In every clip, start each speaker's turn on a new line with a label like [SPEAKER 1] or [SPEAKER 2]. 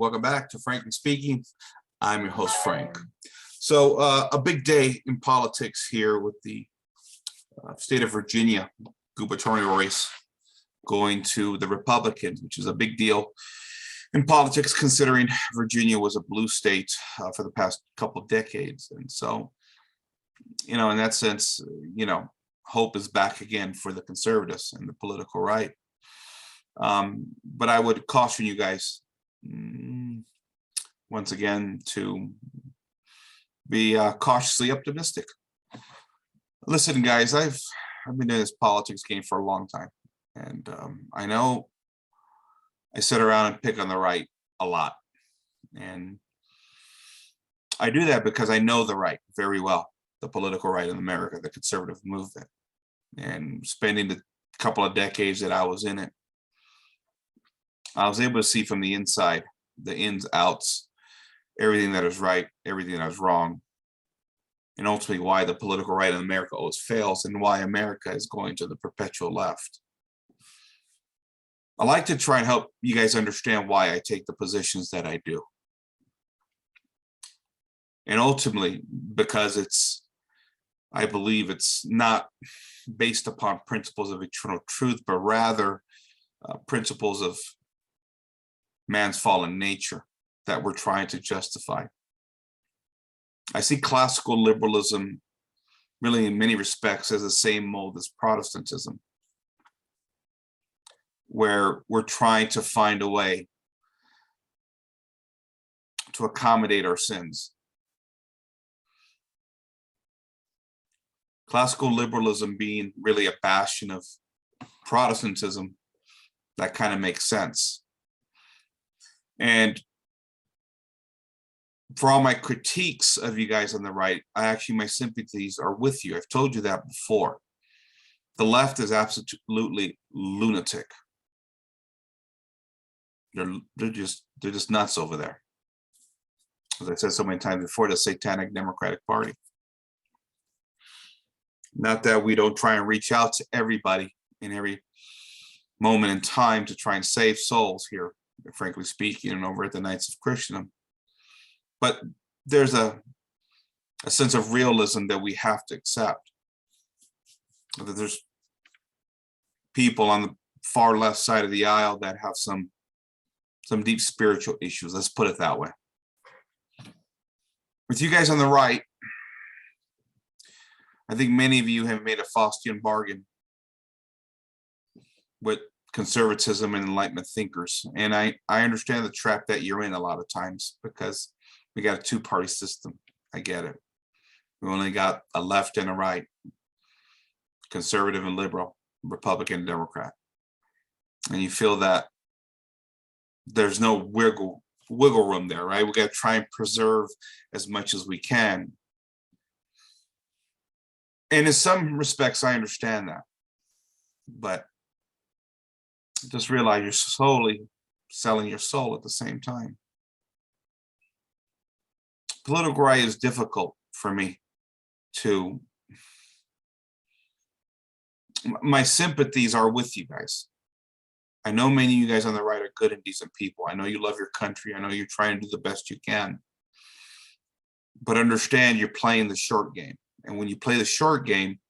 [SPEAKER 1] welcome back to Frankly Speaking. I'm your host, Frank. So a big day in politics here with the state of Virginia gubernatorial race going to the Republicans, which is a big deal in politics considering Virginia was a blue state for the past couple of decades. And so, in that sense, hope is back again for the conservatives and the political right. But I would caution you guys once again to be cautiously optimistic. Listen, guys, I've been in this politics game for a long time, and I know I sit around and pick on the right a lot, and I do that because I know the right very well, the political right in America, the conservative movement, and spending the couple of decades that I was in it, I was able to see from the inside, the ins, outs, everything that is right, everything that is wrong, and ultimately why the political right in America always fails and why America is going to the perpetual left. I like to try and help you guys understand why I take the positions that I do. And ultimately, because I believe it's not based upon principles of eternal truth, but rather principles of man's fallen nature that we're trying to justify. I see classical liberalism really in many respects as the same mold as Protestantism, where we're trying to find a way to accommodate our sins. Classical liberalism being really a bastion of Protestantism, that kind of makes sense. And for all my critiques of you guys on the right, my sympathies are with you. I've told you that before. The left is absolutely lunatic. They're just nuts over there. As I said so many times before, the Satanic Democratic Party. Not that we don't try and reach out to everybody in every moment in time to try and save souls here, frankly speaking, and over at the Knights of Christendom. But there's a sense of realism that we have to accept. That there's people on the far left side of the aisle that have some deep spiritual issues. Let's put it that way. With you guys on the right, I think many of you have made a Faustian bargain with conservatism and Enlightenment thinkers. And I understand the trap that you're in a lot of times because we got a two-party system. I get it. We only got a left and a right, conservative and liberal, Republican and Democrat. And you feel that there's no wiggle room there, right? We got to try and preserve as much as we can. And in some respects, I understand that. But just realize you're slowly selling your soul at the same time. Political right is difficult for me to. My sympathies are with you guys. I know many of you guys on the right are good and decent people. I know you love your country. I know you're trying to do the best you can. But understand you're playing the short game. And when you play the short game,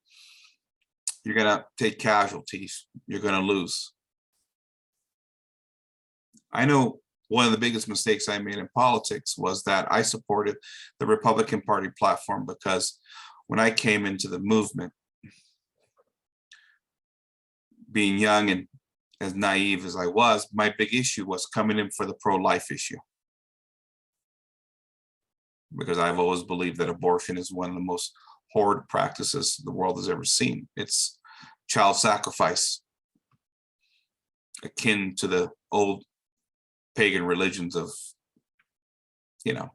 [SPEAKER 1] you're going to take casualties. You're going to lose. I know one of the biggest mistakes I made in politics was that I supported the Republican Party platform because when I came into the movement, being young and as naive as I was, my big issue was coming in for the pro-life issue. Because I've always believed that abortion is one of the most horrid practices the world has ever seen. It's child sacrifice, akin to the old pagan religions of,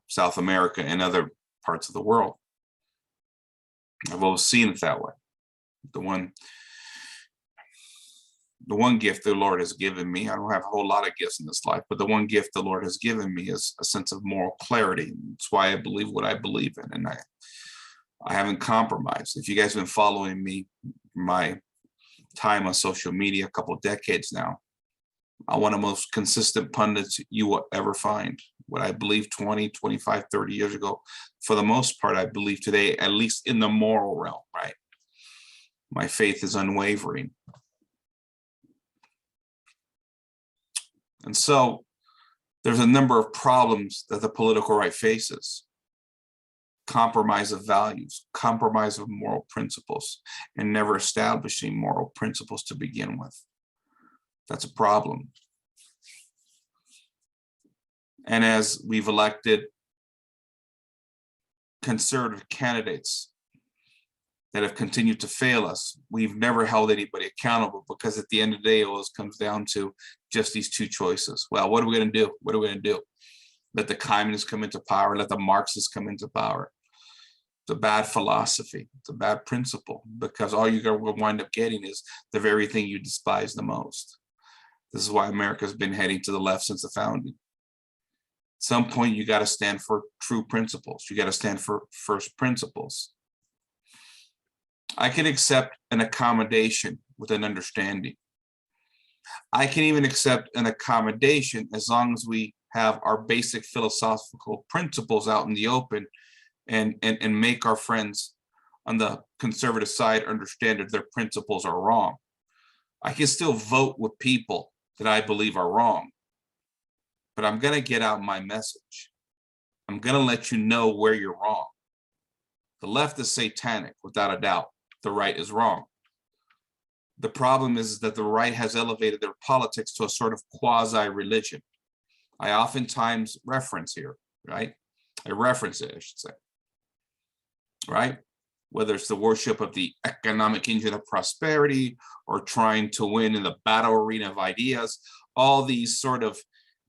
[SPEAKER 1] South America and other parts of the world. I've always seen it that way. The one gift the Lord has given me, I don't have a whole lot of gifts in this life, but the one gift the Lord has given me is a sense of moral clarity. That's why I believe what I believe in, and I haven't compromised. If you guys have been following me, my time on social media, a couple of decades now, I'm one of the most consistent pundits you will ever find. What I believe 20, 25, 30 years ago, for the most part, I believe today, at least in the moral realm, right? My faith is unwavering. And so there's a number of problems that the political right faces. Compromise of values, compromise of moral principles, and never establishing moral principles to begin with. That's a problem. And as we've elected conservative candidates that have continued to fail us, we've never held anybody accountable, because at the end of the day, it always comes down to just these two choices. Well, what are we going to do? What are we going to do? Let the communists come into power, let the Marxists come into power. It's a bad philosophy. It's a bad principle, because all you're going to wind up getting is the very thing you despise the most. This is why America's been heading to the left since the founding. At some point, you got to stand for true principles. You got to stand for first principles. I can accept an accommodation with an understanding. I can even accept an accommodation as long as we have our basic philosophical principles out in the open, and make our friends on the conservative side understand that their principles are wrong. I can still vote with people that I believe are wrong, but I'm going to get out my message. I'm going to let you know where you're wrong. The left is satanic, without a doubt. The right is wrong. The problem is that the right has elevated their politics to a sort of quasi-religion. I oftentimes reference here, right? I reference it, I should say. Right? Whether it's the worship of the economic engine of prosperity, or trying to win in the battle arena of ideas, all these sort of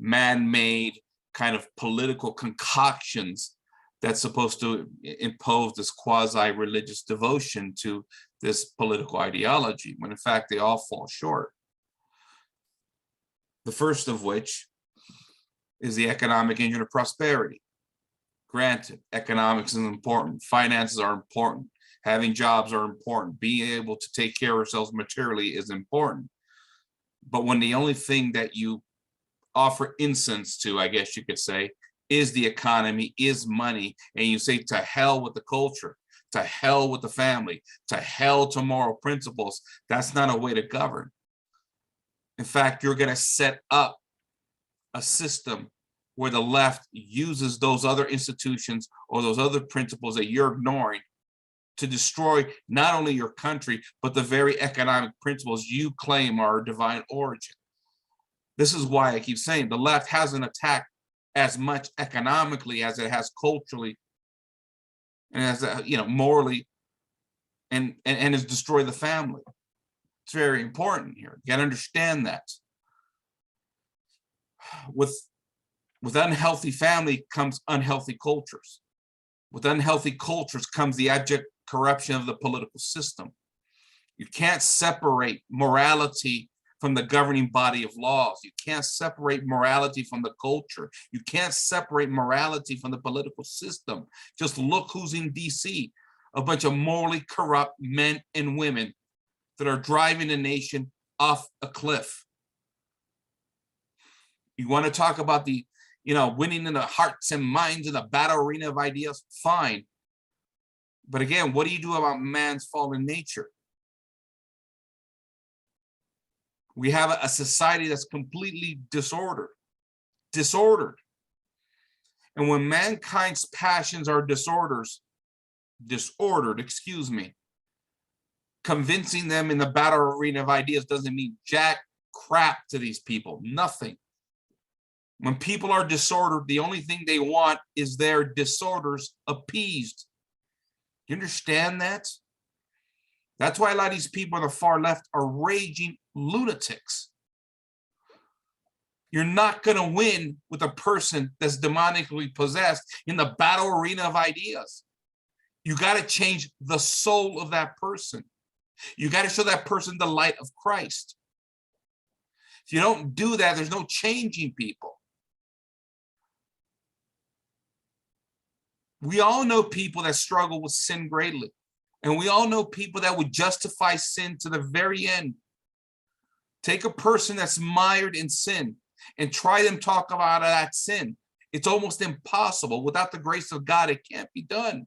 [SPEAKER 1] man-made kind of political concoctions that's supposed to impose this quasi-religious devotion to this political ideology, when in fact they all fall short. The first of which is the economic engine of prosperity. Granted, economics is important, finances are important, having jobs are important, being able to take care of ourselves materially is important. But when the only thing that you offer incense to, I guess you could say, is the economy, is money, and you say to hell with the culture, to hell with the family, to hell to moral principles, that's not a way to govern. In fact, you're going to set up a system where the left uses those other institutions or those other principles that you're ignoring to destroy not only your country, but the very economic principles you claim are divine origin. This is why I keep saying the left hasn't attacked as much economically as it has culturally, and as morally, and has destroyed the family. It's very important here. You got to understand that. With unhealthy family comes unhealthy cultures. With unhealthy cultures comes the abject corruption of the political system. You can't separate morality from the governing body of laws. You can't separate morality from the culture. You can't separate morality from the political system. Just look who's in DC, a bunch of morally corrupt men and women that are driving the nation off a cliff. You want to talk about the winning in the hearts and minds in the battle arena of ideas, fine. But again, what do you do about man's fallen nature? We have a society that's completely disordered. And when mankind's passions are disordered, convincing them in the battle arena of ideas doesn't mean jack crap to these people, nothing. When people are disordered, the only thing they want is their disorders appeased. You understand that? That's why a lot of these people on the far left are raging lunatics. You're not going to win with a person that's demonically possessed in the battle arena of ideas. You got to change the soul of that person. You got to show that person the light of Christ. If you don't do that, there's no changing people. We all know people that struggle with sin greatly. And we all know people that would justify sin to the very end. Take a person that's mired in sin and try them talk about that sin. It's almost impossible. Without the grace of God, it can't be done.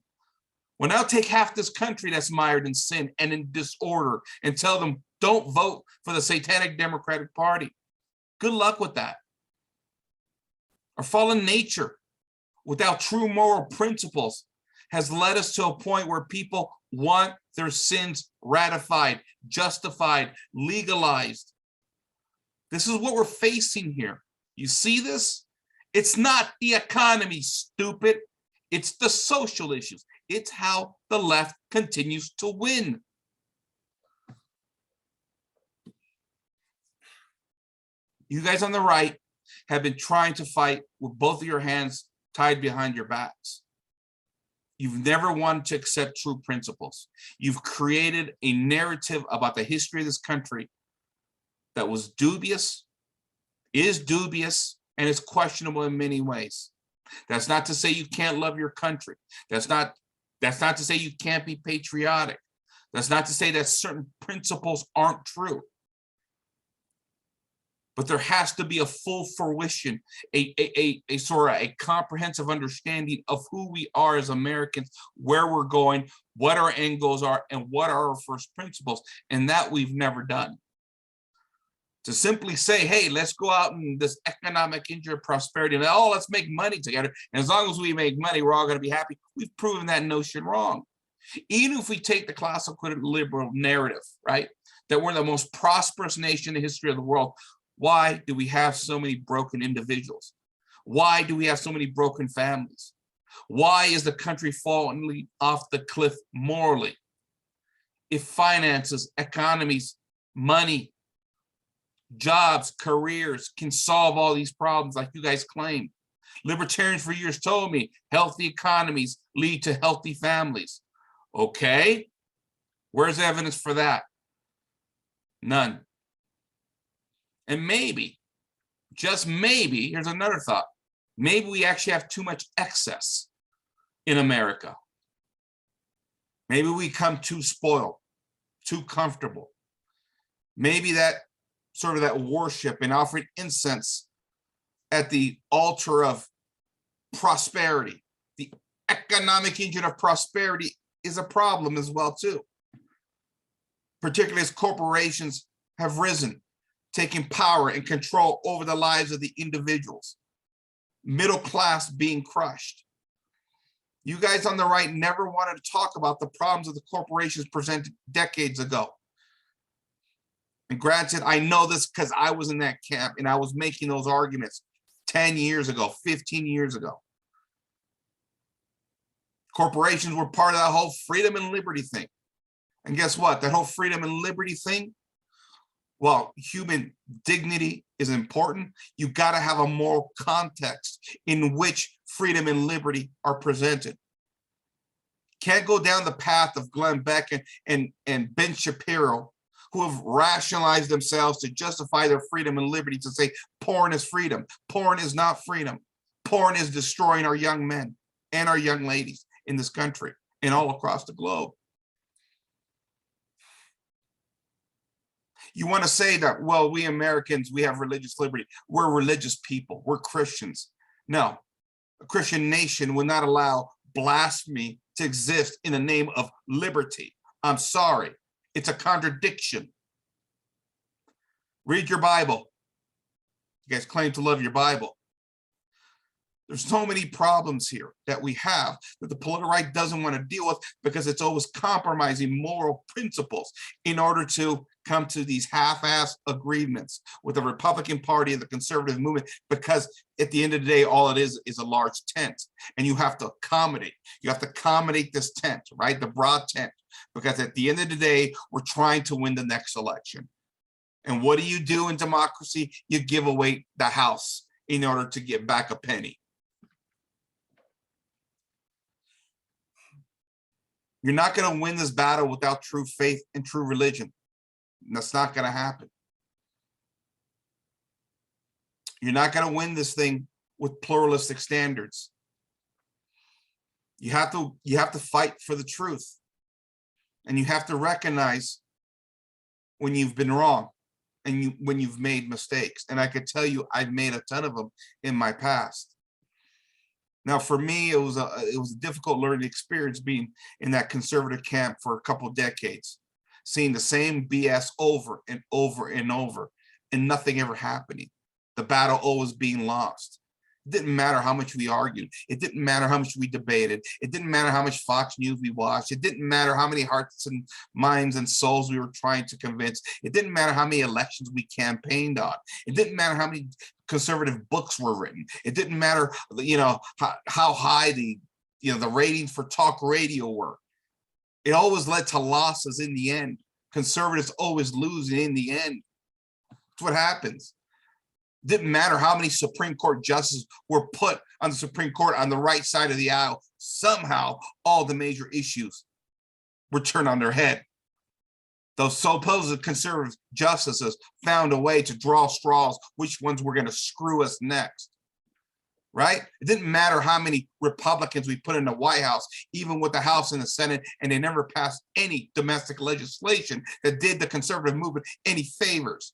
[SPEAKER 1] Well, now take half this country that's mired in sin and in disorder and tell them, don't vote for the Satanic Democratic Party. Good luck with that. Our fallen nature, without true moral principles, has led us to a point where people want their sins ratified, justified, legalized. This is what we're facing here. You see this? It's not the economy, stupid. It's the social issues. It's how the left continues to win. You guys on the right have been trying to fight with both of your hands tied behind your backs. You've never wanted to accept true principles. You've created a narrative about the history of this country that was dubious, is dubious, and is questionable in many ways. That's not to say you can't love your country. That's not to say you can't be patriotic. That's not to say that certain principles aren't true. But there has to be a full fruition, a sort of a comprehensive understanding of who we are as Americans, where we're going, what our end goals are, and what are our first principles. And that we've never done. To simply say, hey, let's go out in this economic engine of prosperity and oh, let's make money together. And as long as we make money, we're all going to be happy. We've proven that notion wrong. Even if we take the classical liberal narrative, right, that we're the most prosperous nation in the history of the world, why do we have so many broken individuals? Why do we have so many broken families? Why is the country falling off the cliff morally? If finances, economies, money, jobs, careers can solve all these problems like you guys claim. Libertarians for years told me healthy economies lead to healthy families. Okay, where's evidence for that? None. And maybe, just maybe, here's another thought. Maybe we actually have too much excess in America. Maybe we become too spoiled, too comfortable. Maybe that sort of that worship and offering incense at the altar of prosperity, the economic engine of prosperity, is a problem as well too. Particularly as corporations have risen, taking power and control over the lives of the individuals. Middle class being crushed. You guys on the right never wanted to talk about the problems that the corporations presented decades ago. And granted, I know this because I was in that camp and I was making those arguments 10 years ago, 15 years ago. Corporations were part of that whole freedom and liberty thing. And guess what? That whole freedom and liberty thing, well, human dignity is important. You got to have a moral context in which freedom and liberty are presented. Can't go down the path of Glenn Beck and Ben Shapiro, who have rationalized themselves to justify their freedom and liberty to say porn is freedom. Porn is not freedom. Porn is destroying our young men and our young ladies in this country and all across the globe. You want to say that, well, we Americans, we have religious liberty. We're religious people. We're Christians. No, a Christian nation will not allow blasphemy to exist in the name of liberty. I'm sorry. It's a contradiction. Read your Bible. You guys claim to love your Bible. There's so many problems here that we have that the political right doesn't want to deal with because it's always compromising moral principles in order to come to these half-ass agreements with the Republican Party and the conservative movement, because at the end of the day, all it is a large tent, and you have to accommodate. You have to accommodate this tent, right? The broad tent, because at the end of the day, we're trying to win the next election. And what do you do in democracy? You give away the house in order to get back a penny. You're not going to win this battle without true faith and true religion. That's not going to happen. You're not going to win this thing with pluralistic standards. You have to fight for the truth. And you have to recognize when you've been wrong. and when you've made mistakes. And I could tell you, I've made a ton of them in my past. Now, for me, it was a difficult learning experience being in that conservative camp for a couple of decades, seeing the same BS over and over and over, and nothing ever happening. The battle always being lost. It didn't matter how much we argued. It didn't matter how much we debated. It didn't matter how much Fox News we watched. It didn't matter how many hearts and minds and souls we were trying to convince. It didn't matter how many elections we campaigned on. It didn't matter how many conservative books were written. It didn't matter, how high the ratings for talk radio were. It always led to losses in the end. Conservatives always lose in the end. That's what happens. Didn't matter how many Supreme Court justices were put on the Supreme Court on the right side of the aisle. Somehow, all the major issues were turned on their head. Those supposed conservative justices found a way to draw straws, which ones were going to screw us next, right? It didn't matter how many Republicans we put in the White House, even with the House and the Senate, and they never passed any domestic legislation that did the conservative movement any favors.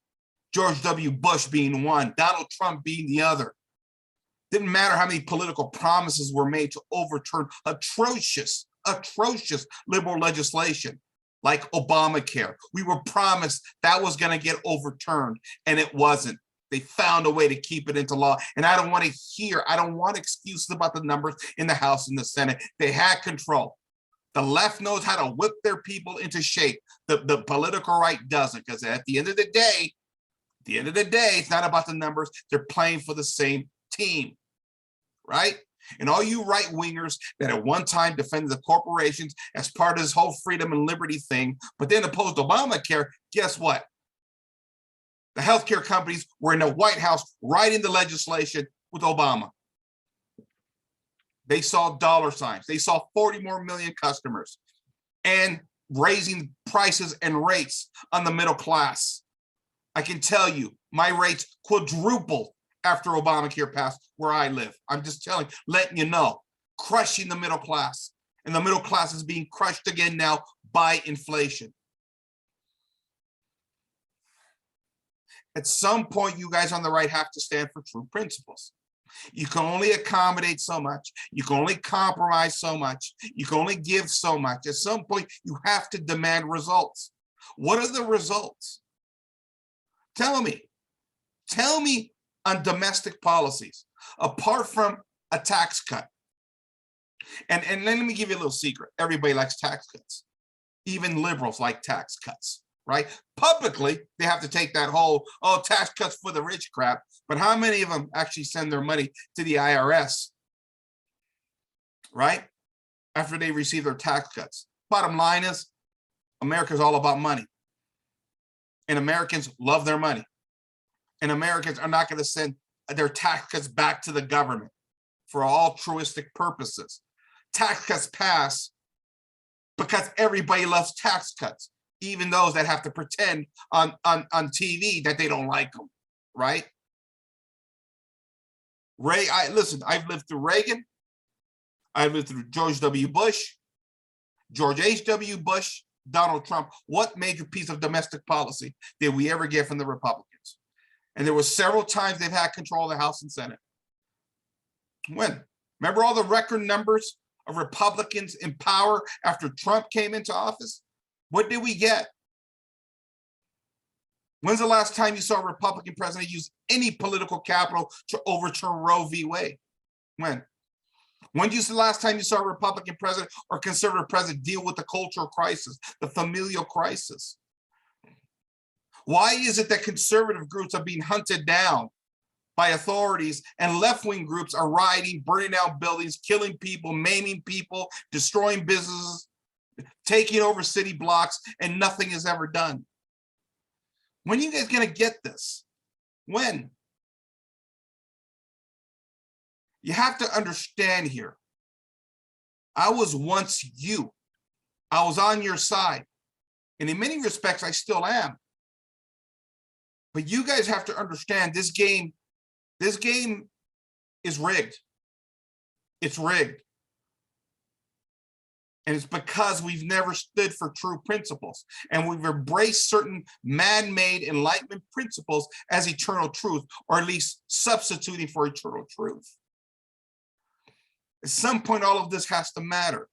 [SPEAKER 1] George W. Bush being one, Donald Trump being the other. Didn't matter how many political promises were made to overturn atrocious liberal legislation like Obamacare. We were promised that was going to get overturned, and it wasn't. They found a way to keep it into law. And I don't want excuses about the numbers in the House and the Senate. They had control. The left knows how to whip their people into shape. The political right doesn't, because at the end of the day, it's not about the numbers. They're playing for the same team, right? And all you right-wingers that at one time defended the corporations as part of this whole freedom and liberty thing, but then opposed Obamacare, guess what? The healthcare companies were in the White House writing the legislation with Obama. They saw dollar signs. They saw 40 more million customers and raising prices and rates on the middle class. I can tell you, my rates quadrupled after Obamacare passed where I live. I'm just letting you know, crushing the middle class. And the middle class is being crushed again now by inflation. At some point, you guys on the right have to stand for true principles. You can only accommodate so much. You can only compromise so much. You can only give so much. At some point, you have to demand results. What are the results? Tell me on domestic policies, apart from a tax cut. And let me give you a little secret. Everybody likes tax cuts. Even liberals like tax cuts, right? Publicly, they have to take that whole, tax cuts for the rich crap. But how many of them actually send their money to the IRS, right? After they receive their tax cuts. Bottom line is, America's all about money. And Americans love their money. And Americans are not going to send their tax cuts back to the government for altruistic purposes. Tax cuts pass because everybody loves tax cuts, even those that have to pretend on TV that they don't like them, right? Listen, I've lived through Reagan. I've lived through George W. Bush, George H.W. Bush, Donald Trump. What major piece of domestic policy did we ever get from the Republicans? And there were several times they've had control of the House and Senate. When? Remember all the record numbers of Republicans in power after Trump came into office? What did we get? When's the last time you saw a Republican president use any political capital to overturn Roe v. Wade? When? When was the last time you saw a Republican president or conservative president deal with the cultural crisis, the familial crisis? Why is it that conservative groups are being hunted down by authorities and left-wing groups are rioting, burning down buildings, killing people, maiming people, destroying businesses, taking over city blocks, and nothing is ever done? When are you guys going to get this? When? You have to understand here. I was once you. I was on your side. And in many respects, I still am. But you guys have to understand this game is rigged. It's rigged. And it's because we've never stood for true principles, and we've embraced certain man-made Enlightenment principles as eternal truth, or at least substituting for eternal truth. At some point, all of this has to matter.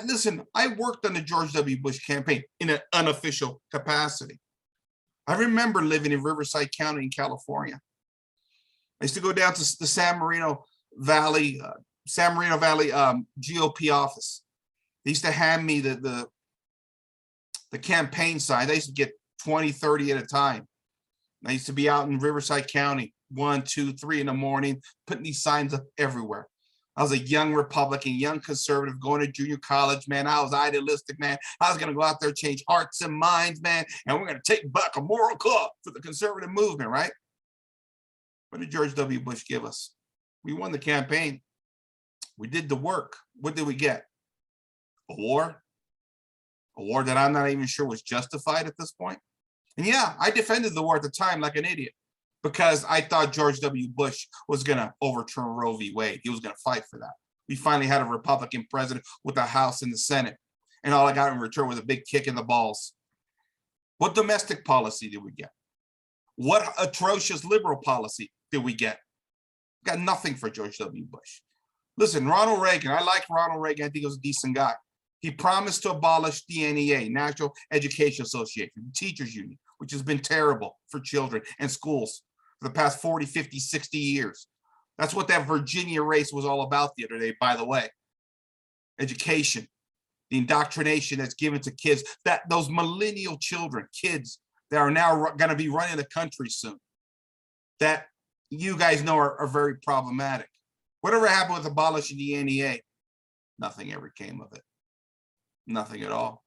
[SPEAKER 1] Listen, I worked on the George W. Bush campaign in an unofficial capacity. I remember living in Riverside County in California. I used to go down to the San Marino Valley GOP office. They used to hand me the campaign signs. I used to get 20, 30 at a time. I used to be out in Riverside County 1, 2, 3 in the morning, putting these signs up everywhere. I was a young Republican, young conservative, going to junior college, man. I was idealistic, man. I was going to go out there, change hearts and minds, man. And we're going to take back a moral club for the conservative movement, right? What did George W. Bush give us? We won the campaign. We did the work. What did we get? A war? A war that I'm not even sure was justified at this point. And yeah, I defended the war at the time like an idiot, because I thought George W. Bush was going to overturn Roe v. Wade. He was going to fight for that. We finally had a Republican president with the House and the Senate, and all I got in return was a big kick in the balls. What domestic policy did we get? What atrocious liberal policy did we get? Got nothing for George W. Bush. Listen, Ronald Reagan, I like Ronald Reagan. I think he was a decent guy. He promised to abolish the NEA, National Education Association, the teachers union, which has been terrible for children and schools for the past 40, 50, 60 years. That's what that Virginia race was all about the other day, by the way. Education, the indoctrination that's given to kids, that those millennial children, kids that are now going to be running the country soon, that you guys know are very problematic. Whatever happened with abolishing the NEA? Nothing ever came of it. Nothing at all.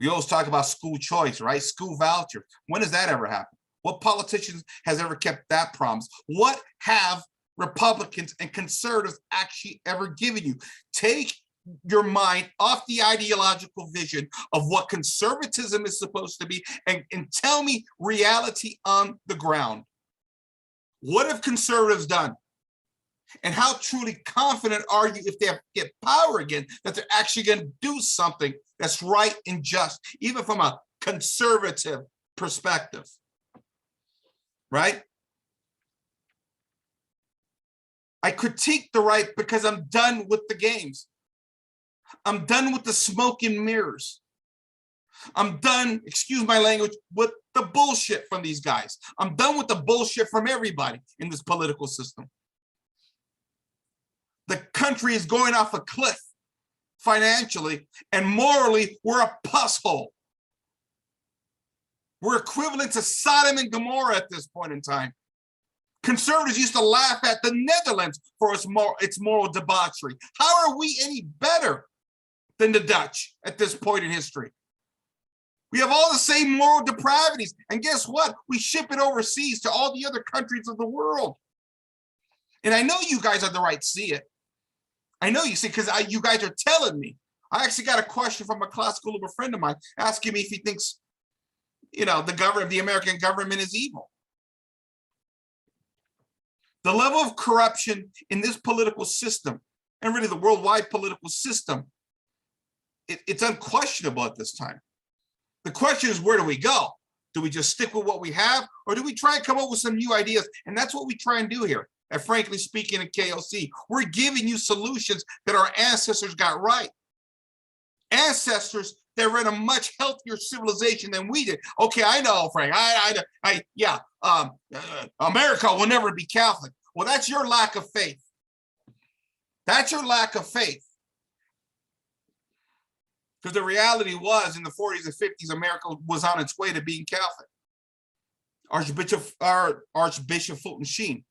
[SPEAKER 1] We always talk about school choice, right? School voucher. When does that ever happen? What politicians has ever kept that promise? What have Republicans and conservatives actually ever given you? Take your mind off the ideological vision of what conservatism is supposed to be, and tell me reality on the ground. What have conservatives done? And how truly confident are you, if they get power again, that they're actually going to do something that's right and just, even from a conservative perspective, right? I critique the right because I'm done with the games. I'm done with the smoke and mirrors. I'm done, excuse my language, with the bullshit from these guys. I'm done with the bullshit from everybody in this political system. The country is going off a cliff financially, and morally, we're a pus hole. We're equivalent to Sodom and Gomorrah at this point in time. Conservatives used to laugh at the Netherlands for its moral debauchery. How are we any better than the Dutch at this point in history? We have all the same moral depravities, and guess what? We ship it overseas to all the other countries of the world. And I know you guys are the right to see it. I know you see, because you guys are telling me. I actually got a question from a classical liberal friend of mine asking me if he thinks, the American government is evil. The level of corruption in this political system, and really the worldwide political system, it's unquestionable at this time. The question is, where do we go? Do we just stick with what we have, or do we try and come up with some new ideas? And that's what we try and do here. And frankly speaking, at KOC, we're giving you solutions that our ancestors got right. Ancestors that ran a much healthier civilization than we did. Okay, I know, Frank. America will never be Catholic. Well, that's your lack of faith. That's your lack of faith. Because the reality was, in the 40s and 50s, America was on its way to being Catholic. Archbishop Fulton Sheen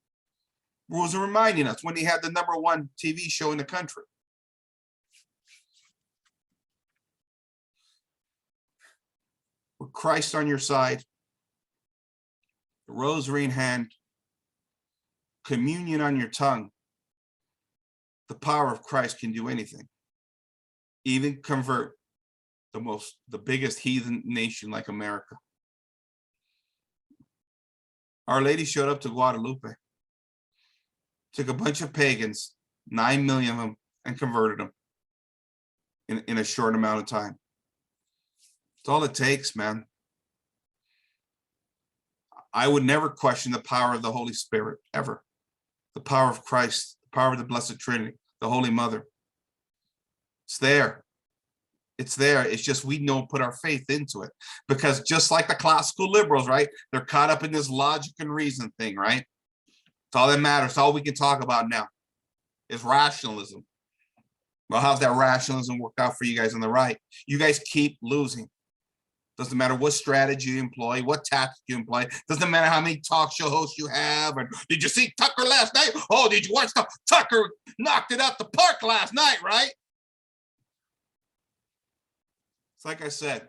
[SPEAKER 1] was reminding us when he had the #1 TV show in the country. With Christ on your side, the rosary in hand, communion on your tongue, the power of Christ can do anything. Even convert the biggest heathen nation like America. Our Lady showed up to Guadalupe, took a bunch of pagans, 9 million of them, and converted them. in a short amount of time. It's all it takes, man. I would never question the power of the Holy Spirit, ever. The power of Christ, the power of the Blessed Trinity, the Holy Mother. It's there. It's there. It's just we don't put our faith into it. Because just like the classical liberals, right? They're caught up in this logic and reason thing, right? It's all that matters. It's all we can talk about now is rationalism. Well, how's that rationalism worked out for you guys on the right? You guys keep losing. Doesn't matter what strategy you employ, what tactic you employ. Doesn't matter how many talk show hosts you have. Or did you see Tucker last night? Oh, did you watch the Tucker knocked it out the park last night, right? It's like I said,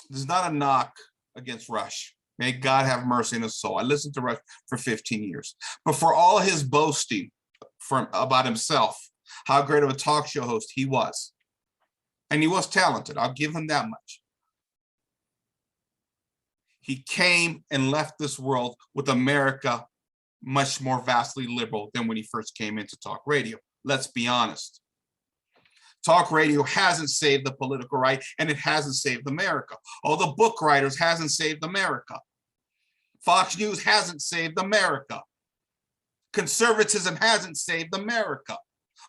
[SPEAKER 1] there's not a knock against Rush. May God have mercy in his soul. I listened to Rush for 15 years. But for all his boasting about himself, how great of a talk show host he was, and he was talented, I'll give him that much. He came and left this world with America much more vastly liberal than when he first came into talk radio. Let's be honest. Talk radio hasn't saved the political right, and it hasn't saved America. All the book writers hasn't saved America. Fox News hasn't saved America. Conservatism hasn't saved America.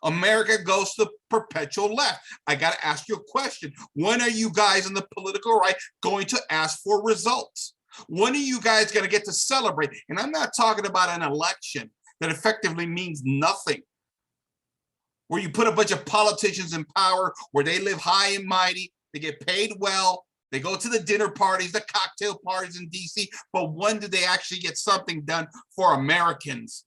[SPEAKER 1] America goes to the perpetual left. I got to ask you a question. When are you guys in the political right going to ask for results? When are you guys going to get to celebrate? And I'm not talking about an election that effectively means nothing, where you put a bunch of politicians in power, where they live high and mighty, they get paid well, they go to the dinner parties, the cocktail parties in DC, but when do they actually get something done for Americans?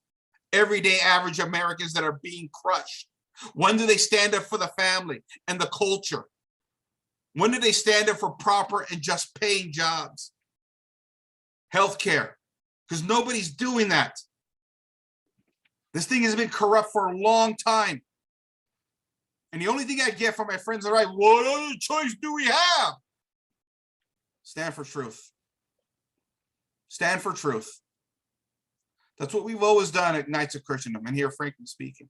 [SPEAKER 1] Everyday average Americans that are being crushed. When do they stand up for the family and the culture? When do they stand up for proper and just paying jobs? Healthcare, because nobody's doing that. This thing has been corrupt for a long time. And the only thing I get from my friends on the right, what other choice do we have? Stand for truth. Stand for truth. That's what we've always done at Knights of Christendom, and here, frankly speaking.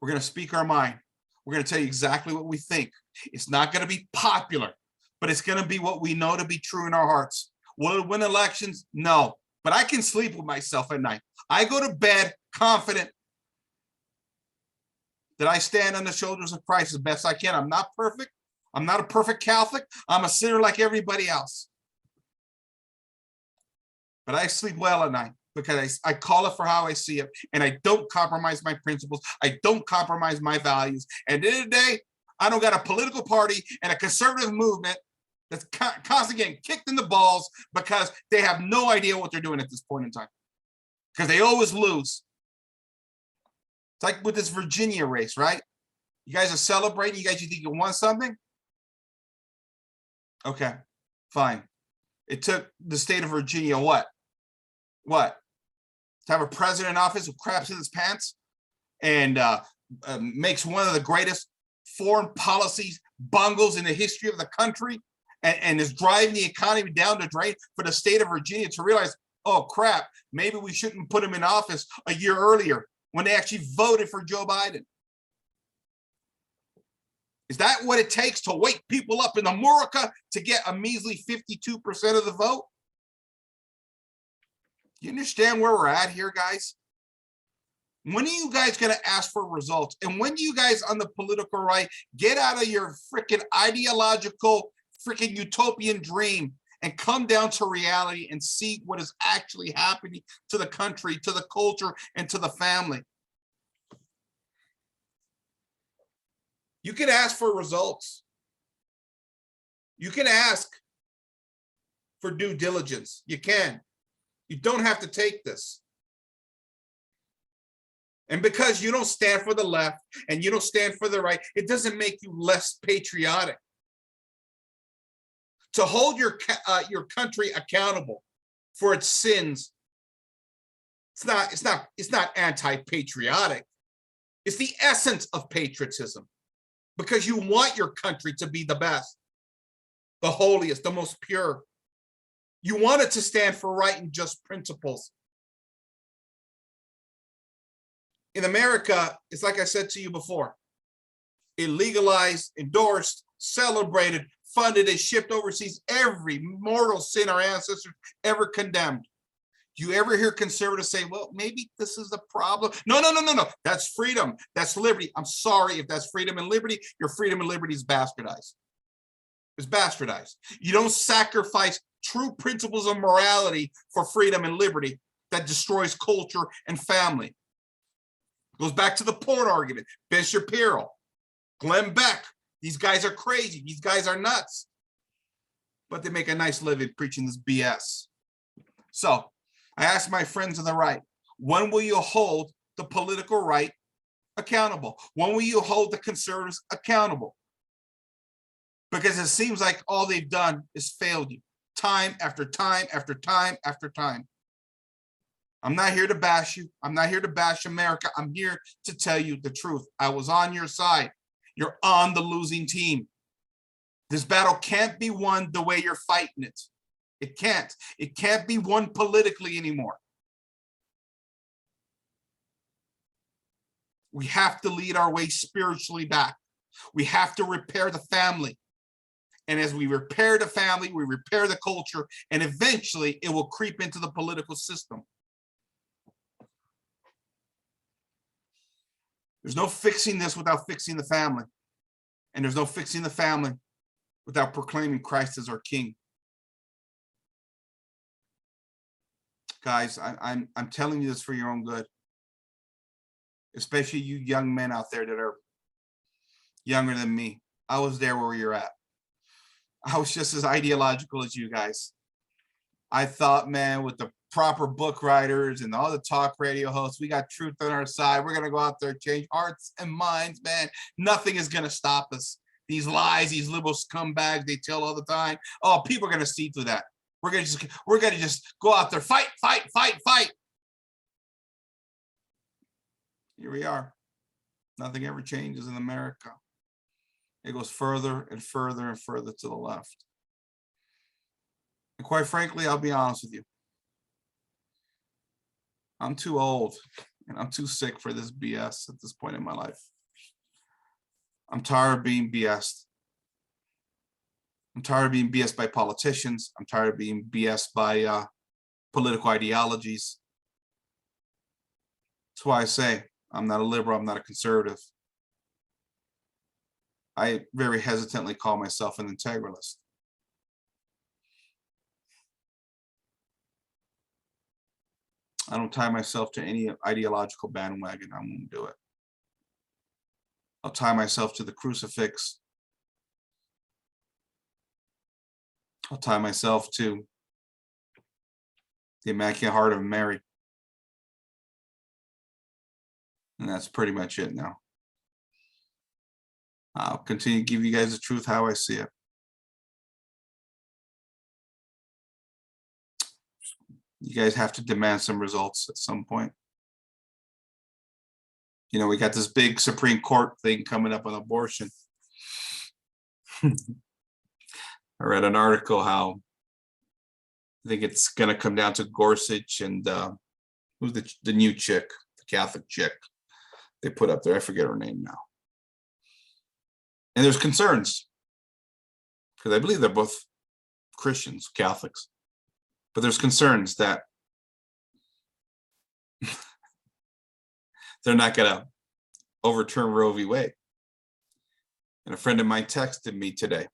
[SPEAKER 1] We're going to speak our mind. We're going to tell you exactly what we think. It's not going to be popular, but it's going to be what we know to be true in our hearts. Will it win elections? No, but I can sleep with myself at night. I go to bed confident that I stand on the shoulders of Christ as best I can. I'm not perfect. I'm not a perfect Catholic. I'm a sinner like everybody else. But I sleep well at night, because I call it for how I see it, and I don't compromise my principles. I don't compromise my values. And at the end of the day, I don't got a political party and a conservative movement that's constantly getting kicked in the balls because they have no idea what they're doing at this point in time, because they always lose. It's like with this Virginia race, right? You guys are celebrating. You think you won something? Okay, fine. It took the state of Virginia what? To have a president in office who craps in his pants and makes one of the greatest foreign policies bungles in the history of the country, and is driving the economy down the drain for the state of Virginia to realize, oh crap, maybe we shouldn't put him in office a year earlier when they actually voted for Joe Biden. Is that what it takes to wake people up in America to get a measly 52% of the vote? You understand where we're at here, guys? When are you guys going to ask for results? And when do you guys on the political right get out of your freaking ideological, freaking utopian dream and come down to reality and see what is actually happening to the country, to the culture, and to the family? You can ask for results. You can ask for due diligence. You can. You don't have to take this. And because you don't stand for the left and you don't stand for the right, it doesn't make you less patriotic. To hold your country accountable for its sins, it's not anti-patriotic. It's the essence of patriotism, because you want your country to be the best, the holiest, the most pure. You want it to stand for right and just principles. In America, it's like I said to you before, It legalized, endorsed, celebrated, funded, and shipped overseas every mortal sin our ancestors ever condemned. Do you ever hear conservatives say, well, maybe this is the problem? No, no, no, no, no. That's freedom. That's liberty. I'm sorry if that's freedom and liberty. Your freedom and liberty is bastardized. It's bastardized. You don't sacrifice true principles of morality for freedom and liberty that destroys culture and family. It goes back to the porn argument. Ben Shapiro, Glenn Beck. These guys are crazy. These guys are nuts. But they make a nice living preaching this BS. So I ask my friends on the right, when will you hold the political right accountable? When will you hold the conservatives accountable? Because it seems like all they've done is failed you time after time after time after time. I'm not here to bash you. I'm not here to bash America. I'm here to tell you the truth. I was on your side. You're on the losing team. This battle can't be won the way you're fighting it. It can't. It can't be won politically anymore. We have to lead our way spiritually back. We have to repair the family. And as we repair the family, we repair the culture, and eventually it will creep into the political system. There's no fixing this without fixing the family. And there's no fixing the family without proclaiming Christ as our King. Guys, I'm telling you this for your own good. Especially you young men out there that are younger than me. I was there where you're at. I was just as ideological as you guys. I thought, man, with the proper book writers and all the talk radio hosts, we got truth on our side. We're going to go out there, change hearts and minds, man. Nothing is going to stop us. These lies, these liberal scumbags, they tell all the time. Oh, people are going to see through that. We're going to just go out there, fight, fight, fight, fight. Here we are. Nothing ever changes in America. It goes further and further and further to the left. And quite frankly, I'll be honest with you. I'm too old and I'm too sick for this BS at this point in my life. I'm tired of being BS'd. I'm tired of being BS'd by politicians. I'm tired of being BS'd by political ideologies. That's why I say I'm not a liberal, I'm not a conservative. I very hesitantly call myself an integralist. I don't tie myself to any ideological bandwagon. I won't do it. I'll tie myself to the crucifix. I'll tie myself to the Immaculate Heart of Mary. And that's pretty much it now. I'll continue to give you guys the truth how I see it. You guys have to demand some results at some point. You know, we got this big Supreme Court thing coming up on abortion. I read an article how I think it's going to come down to Gorsuch and who's the new chick, the Catholic chick they put up there. I forget her name now. And there's concerns because I believe they're both Christians, Catholics, but there's concerns that they're not going to overturn Roe v. Wade. And a friend of mine texted me today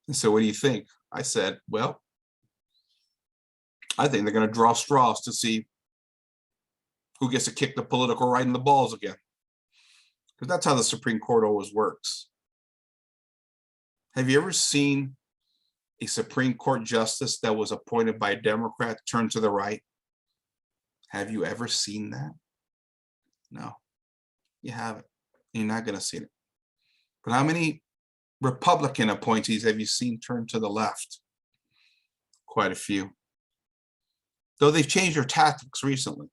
[SPEAKER 1] and said, what do you think? I said, well, I think they're going to draw straws to see who gets to kick the political right in the balls again. Because that's how the Supreme Court always works. Have you ever seen a Supreme Court justice that was appointed by a Democrat turn to the right? Have you ever seen that? No, you haven't. You're not going to see it. But how many Republican appointees have you seen turn to the left? Quite a few. Though they've changed their tactics recently.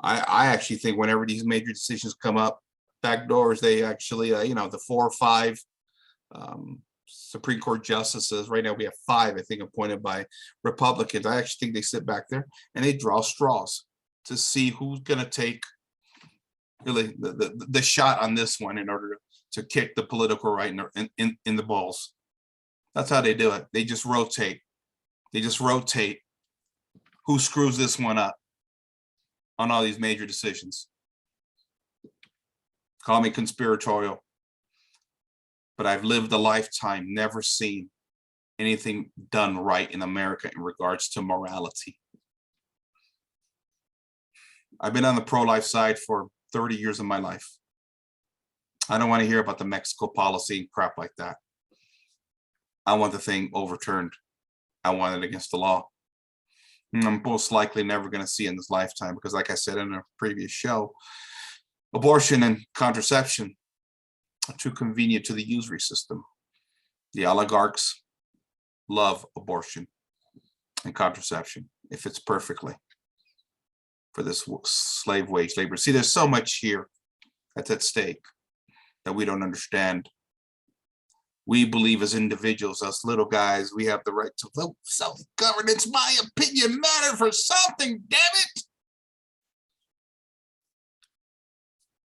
[SPEAKER 1] I actually think whenever these major decisions come up, back doors, they actually, you know, the 4 or 5 Supreme Court justices, right now we have 5, I think, appointed by Republicans. I actually think they sit back there and they draw straws to see who's going to take really the shot on this one in order to kick the political right in the balls. That's how they do it. They just rotate. They just rotate who screws this one up on all these major decisions. Call me conspiratorial, but I've lived a lifetime never seen anything done right in America in regards to morality. I've been on the pro-life side for 30 years of my life. I don't want to hear about the Mexico policy and crap like that. I want the thing overturned. I want it against the law. And I'm most likely never going to see it in this lifetime because, like I said in a previous show, abortion and contraception are too convenient to the usury system. The oligarchs love abortion and contraception. It fits perfectly for this slave wage labor. See, there's so much here that's at stake that we don't understand. We believe as individuals, us little guys, we have the right to vote. Self-governance, my opinion matter for something, damn it.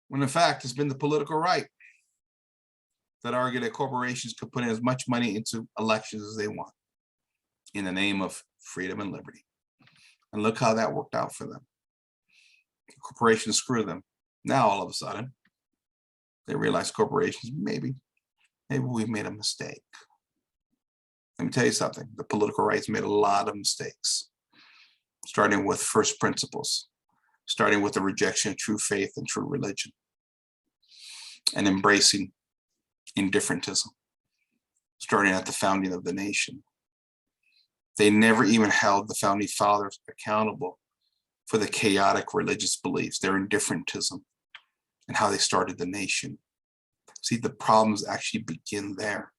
[SPEAKER 1] When in fact, it's been the political right that argue that corporations could put in as much money into elections as they want in the name of freedom and liberty. And look how that worked out for them. Corporations screw them. Now, all of a sudden, they realize corporations, maybe we made a mistake. Let me tell you something. The political right's made a lot of mistakes, starting with first principles, starting with the rejection of true faith and true religion, and embracing indifferentism, starting at the founding of the nation. They never even held the founding fathers accountable for the chaotic religious beliefs, their indifferentism, and how they started the nation. See, the problems actually begin there.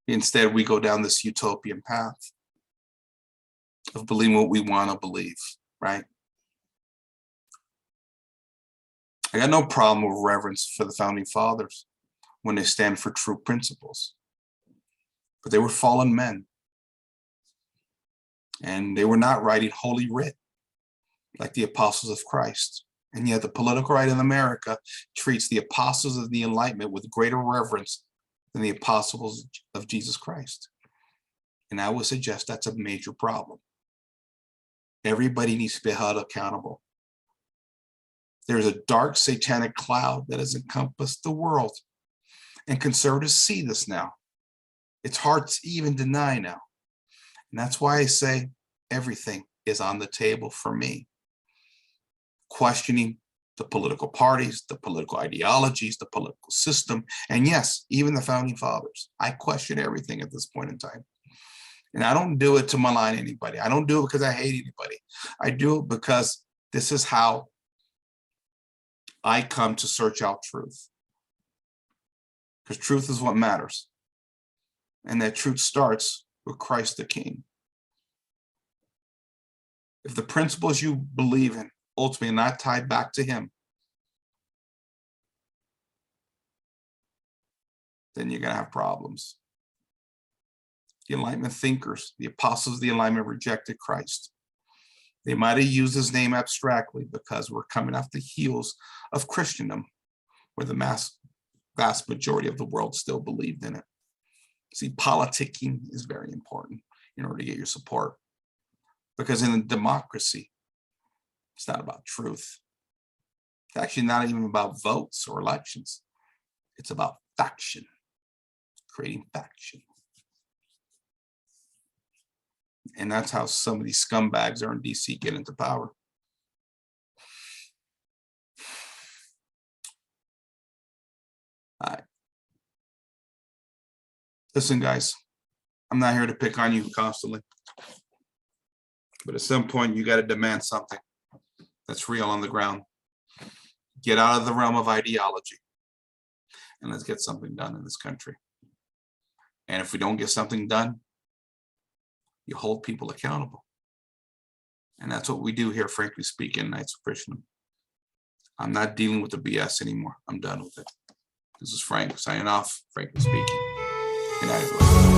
[SPEAKER 1] Instead, we go down this utopian path of believing what we want to believe, right? I got no problem with reverence for the founding fathers when they stand for true principles. But they were fallen men. And they were not writing holy writ like the apostles of Christ. And yet the political right in America treats the apostles of the Enlightenment with greater reverence than the apostles of Jesus Christ. And I would suggest that's a major problem. Everybody needs to be held accountable. There's a dark satanic cloud that has encompassed the world. And conservatives see this now. It's hard to even deny now. And that's why I say everything is on the table for me. Questioning the political parties, the political ideologies, the political system, and yes, even the founding fathers. I question everything at this point in time. And I don't do it to malign anybody. I don't do it because I hate anybody. I do it because this is how I come to search out truth. Because truth is what matters. And that truth starts with Christ the King. If the principles you believe in ultimately are not tied back to him, then you're going to have problems. The Enlightenment thinkers, the apostles of the Enlightenment rejected Christ. They might have used his name abstractly because we're coming off the heels of Christendom, where the vast majority of the world still believed in it. See, politicking is very important in order to get your support. Because in a democracy, it's not about truth. It's actually not even about votes or elections. It's about faction, creating faction. And that's how some of these scumbags are in DC get into power. All right. Listen, guys, I'm not here to pick on you constantly. But at some point, you got to demand something that's real on the ground. Get out of the realm of ideology. And let's get something done in this country. And if we don't get something done, you hold people accountable. And that's what we do here, frankly speaking, Knights of Christendom. I'm not dealing with the BS anymore. I'm done with it. This is Frank signing off, frankly speaking. Good night, everyone.